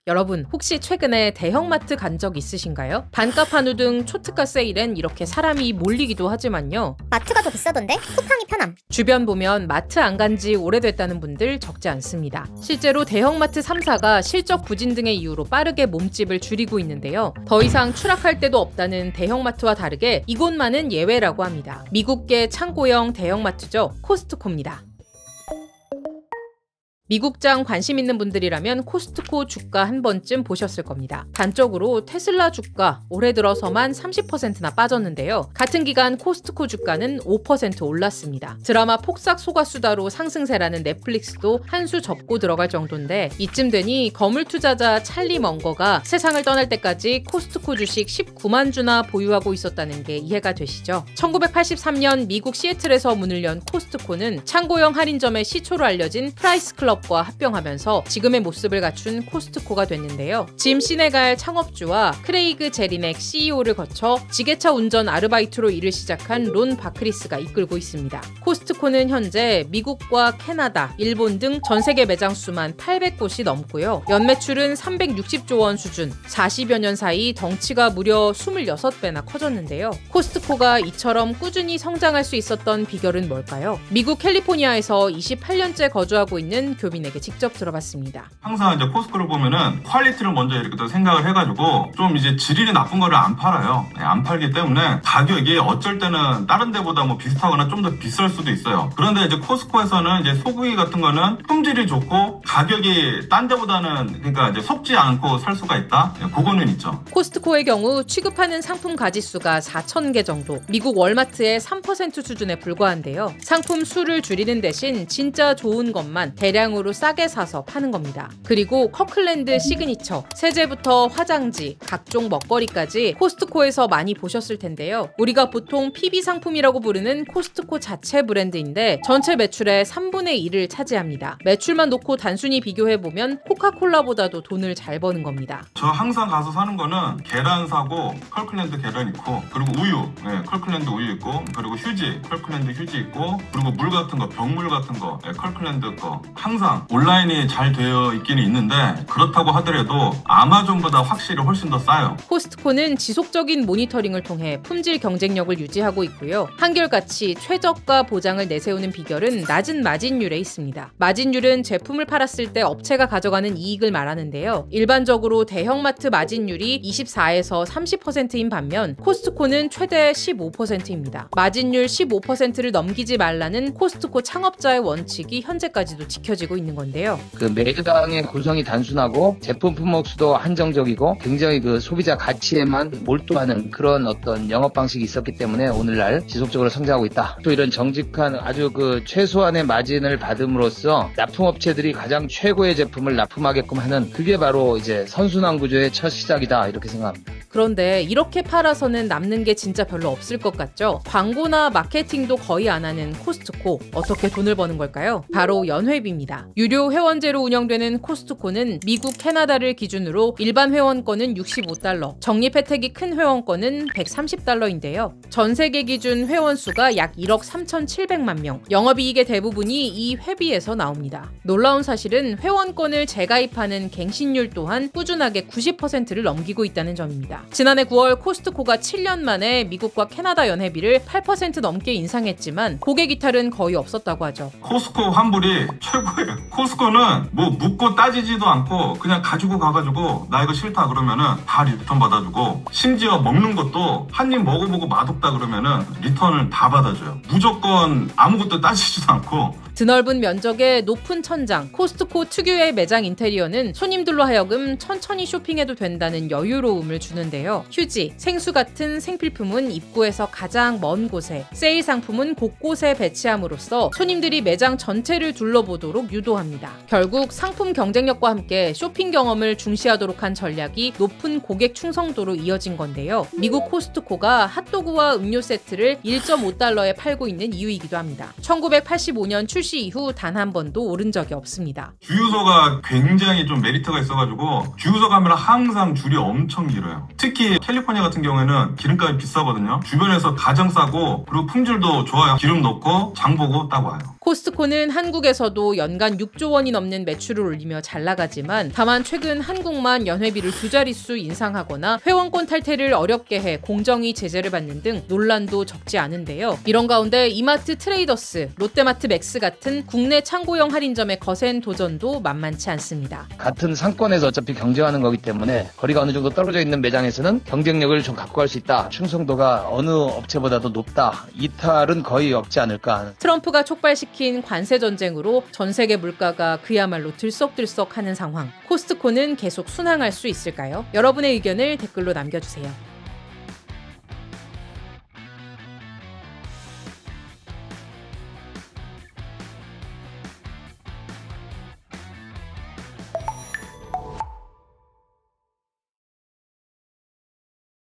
여러분, 혹시 최근에 대형마트 간 적 있으신가요? 반값 한우 등 초특가 세일엔 이렇게 사람이 몰리기도 하지만요. 마트가 더 비싸던데? 쿠팡이 편함. 주변 보면 마트 안 간 지 오래됐다는 분들 적지 않습니다. 실제로 대형마트 3사가 실적 부진 등의 이유로 빠르게 몸집을 줄이고 있는데요. 더 이상 추락할 데도 없다는 대형마트와 다르게 이곳만은 예외라고 합니다. 미국계 창고형 대형마트죠. 코스트코입니다. 미국장 관심 있는 분들이라면 코스트코 주가 한 번쯤 보셨을 겁니다. 단적으로 테슬라 주가 올해 들어서만 30%나 빠졌는데요. 같은 기간 코스트코 주가는 5% 올랐습니다. 드라마 폭삭 소가수다로 상승세라는 넷플릭스도 한 수 접고 들어갈 정도인데, 이쯤 되니 거물 투자자 찰리 먼거가 세상을 떠날 때까지 코스트코 주식 19만 주나 보유하고 있었다는 게 이해가 되시죠? 1983년 미국 시애틀에서 문을 연 코스트코는 창고형 할인점의 시초로 알려진 프라이스 클럽 과 합병하면서 지금의 모습을 갖춘 코스트코가 됐는데요. 짐 시네갈 창업주와 크레이그 제리넥 CEO를 거쳐 지게차 운전 아르바이트로 일을 시작한 론 바크리스가 이끌고 있습니다. 코스트코는 현재 미국과 캐나다, 일본 등 전 세계 매장 수만 800곳이 넘고요. 연매출은 360조 원 수준, 40여 년 사이 덩치가 무려 26배나 커졌는데요. 코스트코가 이처럼 꾸준히 성장할 수 있었던 비결은 뭘까요? 미국 캘리포니아에서 28년째 거주하고 있는 교빈에게 직접 들어봤습니다. 항상 이제 코스트코를 보면은 퀄리티를 먼저 이렇게 또 생각을 해가지고 좀 이제 질이 나쁜 거를 안 팔아요. 안 팔기 때문에 가격이 어쩔 때는 다른 데보다 뭐 비슷하거나 좀 더 비쌀 수도 있어요. 그런데 이제 코스트코에서는 이제 소고기 같은 거는 품질이 좋고 가격이 딴 데보다는 그러니까 이제 속지 않고 살 수가 있다. 그거는 있죠. 코스트코의 경우 취급하는 상품 가지수가 4,000개 정도, 미국 월마트의 3% 수준에 불과한데요. 상품 수를 줄이는 대신 진짜 좋은 것만 대량으로 싸게 사서 파는 겁니다. 그리고 커클랜드 시그니처, 세제부터 화장지, 각종 먹거리까지 코스트코에서 많이 보셨을 텐데요. 우리가 보통 PB 상품이라고 부르는 코스트코 자체 브랜드인데 전체 매출의 3분의 1을 차지합니다. 매출만 놓고 단순히 비교해보면 코카콜라보다도 돈을 잘 버는 겁니다. 저 항상 가서 사는 거는 계란 사고, 컬클랜드 계란 있고, 그리고 우유, 컬클랜드 우유 있고, 그리고 휴지, 컬클랜드 휴지 있고, 그리고 물 같은 거, 병물 같은 거, 컬클랜드 거. 항상 온라인이 잘 되어 있기는 있는데 그렇다고 하더라도 아마존보다 확실히 훨씬 더 싸요. 코스트코는 지속적인 모니터링을 통해 품질 경쟁력을 유지하고 있고요. 한결같이 최저가 보장을 내세우는 비결은 낮은 마진율에 있습니다. 마진율은 제품을 팔았을 때 업체가 가져가는 이익을 말하는데요. 일반적으로 대형마트 마진율이 24에서 30%인 반면 코스트코는 최대 15%입니다. 마진율 15%를 넘기지 말라는 코스트코 창업자의 원칙이 현재까지도 지켜지고 있는 건데요. 그 매장의 구성이 단순하고 제품 품목수도 한정적이고 굉장히 그 소비자 가치에만 몰두하는 그런 어떤 영업 방식이 있었기 때문에 오늘날 지속적으로 성장하고 있다. 또 이런 정직한 아주 그 최소한의 마진을 받음으로써 납품업체들이 가장 최고의 제품을 납품하게끔 하는, 그게 바로 이제 선순환 구조의 첫 시작이다, 이렇게 생각합니다. 그런데 이렇게 팔아서는 남는 게 진짜 별로 없을 것 같죠? 광고나 마케팅도 거의 안 하는 코스트코, 어떻게 돈을 버는 걸까요? 바로 연회비입니다. 유료 회원제로 운영되는 코스트코는 미국, 캐나다를 기준으로 일반 회원권은 $65, 적립 혜택이 큰 회원권은 $130인데요. 전 세계 기준 회원 수가 약 1억 3,700만 명, 영업이익의 대부분이 이 회비에서 나옵니다. 놀라운 사실은 회원권을 재가입하는 갱신율 또한 꾸준하게 90%를 넘기고 있다는 점입니다. 지난해 9월 코스트코가 7년 만에 미국과 캐나다 연회비를 8% 넘게 인상했지만 고객 이탈은 거의 없었다고 하죠. 코스트코 환불이 최고예요. 코스트코는 뭐 묻고 따지지도 않고 그냥 가지고 가가지고 나 이거 싫다 그러면은 다 리턴 받아주고, 심지어 먹는 것도 한 입 먹어보고 맛없다 그러면은 리턴을 다 받아줘요. 무조건 아무것도 따지지도 않고. 드넓은 면적의 높은 천장, 코스트코 특유의 매장 인테리어는 손님들로 하여금 천천히 쇼핑해도 된다는 여유로움을 주는데요. 휴지, 생수 같은 생필품은 입구에서 가장 먼 곳에, 세일 상품은 곳곳에 배치함으로써 손님들이 매장 전체를 둘러보도록 유도합니다. 결국 상품 경쟁력과 함께 쇼핑 경험을 중시하도록 한 전략이 높은 고객 충성도로 이어진 건데요. 미국 코스트코가 핫도그와 음료 세트를 $1.5에 팔고 있는 이유이기도 합니다. 1985년 출시 이후 단 한 번도 오른 적이 없습니다. 주유소가 굉장히 좀 메리트가 있어가지고 주유소 가면 항상 줄이 엄청 길어요. 특히 캘리포니아 같은 경우에는 기름값이 비싸거든요. 주변에서 가장 싸고, 그리고 품질도 좋아요. 기름 넣고 장 보고 딱 와요. 코스트코는 한국에서도 연간 6조 원이 넘는 매출을 올리며 잘 나가지만 다만 최근 한국만 연회비를 2자릿수 인상하거나 회원권 탈퇴를 어렵게 해 공정위 제재를 받는 등 논란도 적지 않은데요. 이런 가운데 이마트 트레이더스, 롯데마트 맥스 같은 국내 창고형 할인점의 거센 도전도 만만치 않습니다. 같은 상권에서 어차피 경쟁하는 거기 때문에 거리가 어느 정도 떨어져 있는 매장에서는 경쟁력을 좀 갖고 갈 수 있다. 충성도가 어느 업체보다도 높다. 이탈은 거의 없지 않을까. 트럼프가 촉발시킨 관세 전쟁으로 전 세계 물가가 그야말로 들썩들썩하는 상황. 코스트코는 계속 순항할 수 있을까요? 여러분의 의견을 댓글로 남겨주세요.